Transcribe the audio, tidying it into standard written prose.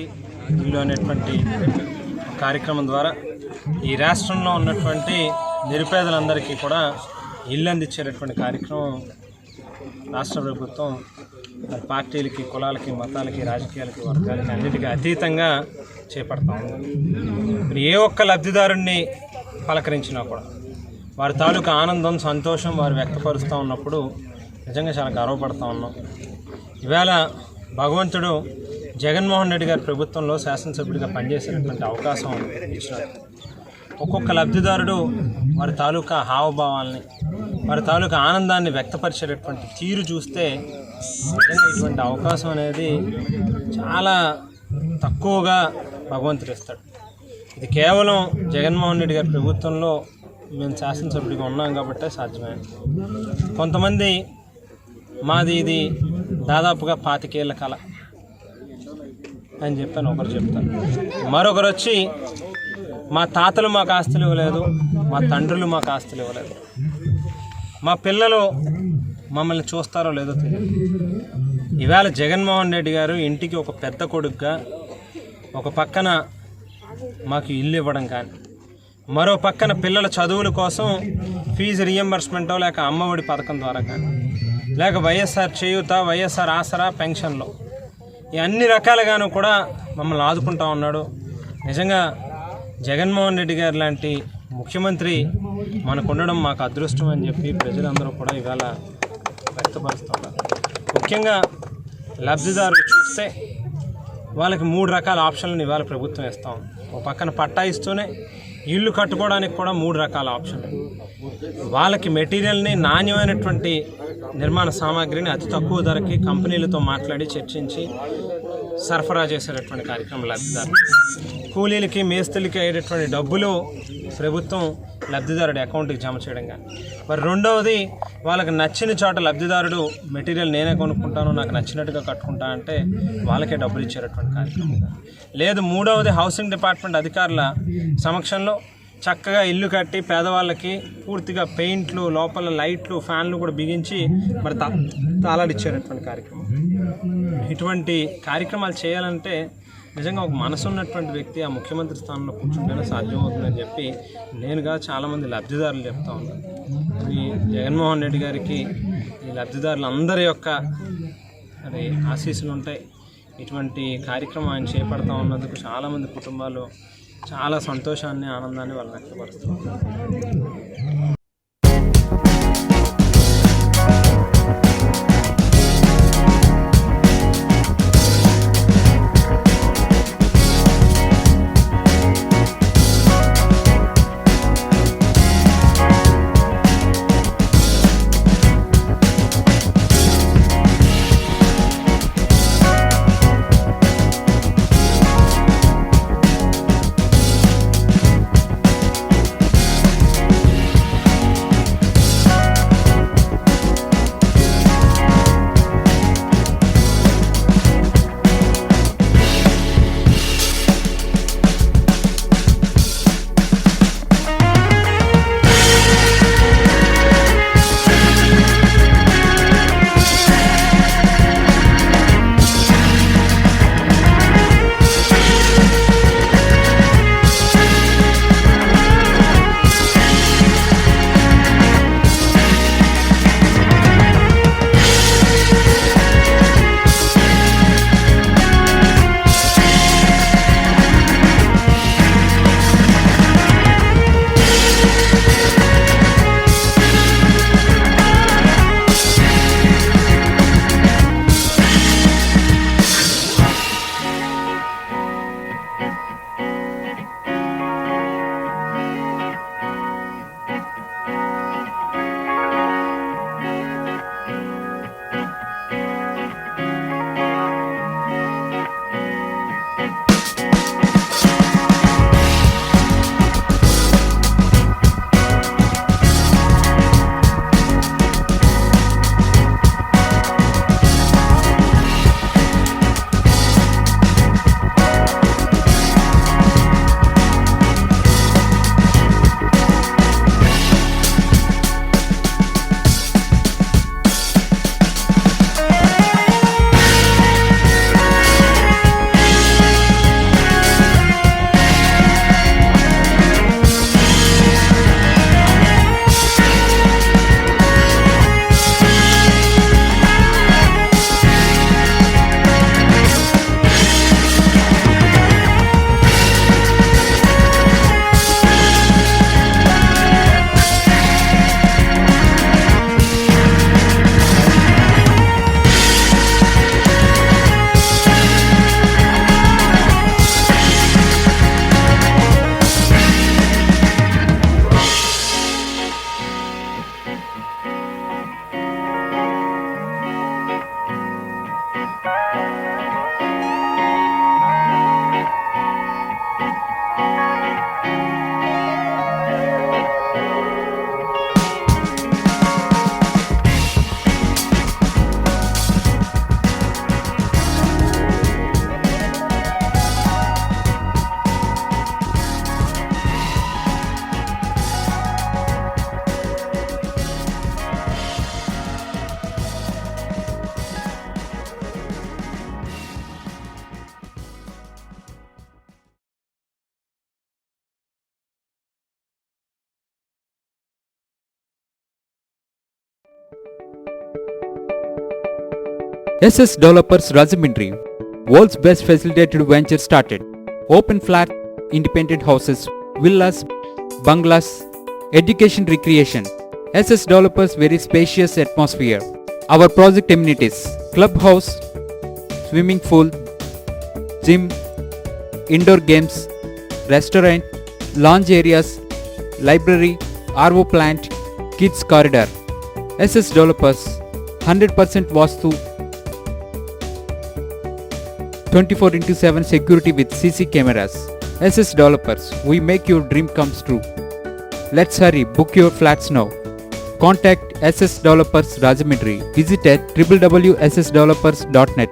ఇల్లు అనేటువంటి కార్యక్రమం ద్వారా ఈ రాష్ట్రంలో ఉన్నటువంటి నిరుపేదలందరికీ కూడా ఇల్లు అందించేటటువంటి కార్యక్రమం రాష్ట్ర ప్రభుత్వం పార్టీలకి, కులాలకి, మతాలకి, రాజకీయాలకి, వర్గాలకి అన్నిటికీ అతీతంగా చేపడతా ఉంది. మరి ఏ ఒక్క లబ్ధిదారుణ్ణి పలకరించినా కూడా వారి తాలూకా ఆనందం, సంతోషం వారు వ్యక్తపరుస్తూ ఉన్నప్పుడు నిజంగా చాలా గర్వపడుతూ ఉన్నాం. ఈవేళ భగవంతుడు జగన్మోహన్ రెడ్డి గారి ప్రభుత్వంలో శాసనసభ్యుడిగా పనిచేసేటటువంటి అవకాశం ఇచ్చినారు. ఒక్కొక్క లబ్ధిదారుడు వారి తాలూకా హావభావాల్ని, వారి తాలూకా ఆనందాన్ని వ్యక్తపరిచేటటువంటి తీరు చూస్తే నిజంగా ఇటువంటి అవకాశం అనేది చాలా తక్కువగా భగవంతుడు ఇస్తాడు. ఇది కేవలం జగన్మోహన్ రెడ్డి గారి ప్రభుత్వంలో మేము శాసనసభ్యుడిగా ఉన్నాం కాబట్టే సాధ్యమైంది. కొంతమంది మాది ఇది దాదాపుగా 25 ఏళ్ల కళ అని చెప్పాను, ఒకరు చెప్తాను. మరొకరు వచ్చి మా తాతలు మాకు ఆస్తులు ఇవ్వలేదు, మా తండ్రులు మాకు ఆస్తులు ఇవ్వలేదు, మా పిల్లలు మమ్మల్ని చూస్తారో లేదో తెలియదు. ఈవేళ జగన్మోహన్ రెడ్డి గారు ఇంటికి ఒక పెద్ద కొడుకుగా ఒక పక్కన మాకు ఇల్లు ఇవ్వడం కానీ, మరో పక్కన పిల్లల చదువుల కోసం ఫీజు రియంబర్స్మెంటో లేక అమ్మఒడి పథకం ద్వారా కానీ, లేక వైఎస్ఆర్ చేయూత, వైఎస్ఆర్ ఆసరా, పెన్షన్లో ఈ అన్ని రకాలుగాను కూడా మమ్మల్ని ఆదుకుంటా ఉన్నాడు. నిజంగా జగన్మోహన్ రెడ్డి గారు లాంటి ముఖ్యమంత్రి మనకు ఉండడం మాకు అదృష్టం అని చెప్పి ప్రజలందరూ కూడా ఇవాళ వ్యక్తపరుస్తున్నారు. ముఖ్యంగా లబ్ధిదారులు చూస్తే వాళ్ళకి 3 రకాల ఆప్షన్లను ఇవాళ ప్రభుత్వం ఇస్తాం. ఒక పక్కన పట్టా ఇస్తూనే ఇల్లు కట్టుకోవడానికి కూడా 3 రకాల ఆప్షన్లు. వాళ్ళకి మెటీరియల్ని, నాణ్యమైనటువంటి నిర్మాణ సామాగ్రిని అతి తక్కువ ధరకి కంపెనీలతో మాట్లాడి చర్చించి సరఫరా చేసేటటువంటి కార్యక్రమం లబ్ధిదారులు. కూలీలకి, మేస్తులకి అయ్యేటటువంటి డబ్బులు ప్రభుత్వం లబ్ధిదారుడి అకౌంట్కి జమ చేయడం కానీ. మరి రెండవది, వాళ్ళకి నచ్చిన చోట లబ్ధిదారుడు మెటీరియల్ నేనే కొనుక్కుంటాను, నాకు నచ్చినట్టుగా కట్టుకుంటా అంటే వాళ్ళకే డబ్బులు ఇచ్చేటటువంటి కార్యక్రమం. లేదు, మూడవది, హౌసింగ్ డిపార్ట్మెంట్ అధికారుల సమక్షంలో చక్కగా ఇల్లు కట్టి పేదవాళ్ళకి పూర్తిగా పెయింట్లు, లోపల లైట్లు, ఫ్యాన్లు కూడా బిగించి మరి తాళాలు ఇచ్చేటటువంటి కార్యక్రమం. ఇటువంటి కార్యక్రమాలు చేయాలంటే నిజంగా ఒక మనసు ఉన్నటువంటి వ్యక్తి ఆ ముఖ్యమంత్రి స్థానంలో కూర్చుంటేనే సాధ్యమవుతుందని చెప్పి నేనుగా చాలామంది లబ్ధిదారులు చెప్తా ఉన్నాను. ఈ జగన్మోహన్ రెడ్డి గారికి ఈ లబ్ధిదారులందరి యొక్క అది ఆశీస్సులు ఉంటాయి. ఇటువంటి కార్యక్రమం ఆయన చేపడతా ఉన్నందుకు చాలామంది కుటుంబాలు చాలా సంతోషాన్ని, ఆనందాన్ని వాళ్ళు వ్యక్తపరుస్తున్నారు. SS Developers Rajahmundry, world's best facilitated venture started. Open flat, independent houses, villas, bungalows, education recreation. SS Developers very spacious atmosphere. Our project amenities: clubhouse, swimming pool, gym, indoor games, restaurant, lounge areas, library, RO plant, kids corridor. SS Developers 100% Vastu, 24/7 security with CC cameras. SS Developers, we make your dream comes true. Let's hurry, book your flats now. Contact SS Developers Rajahmundry. Visit at www.ssdevelopers.net.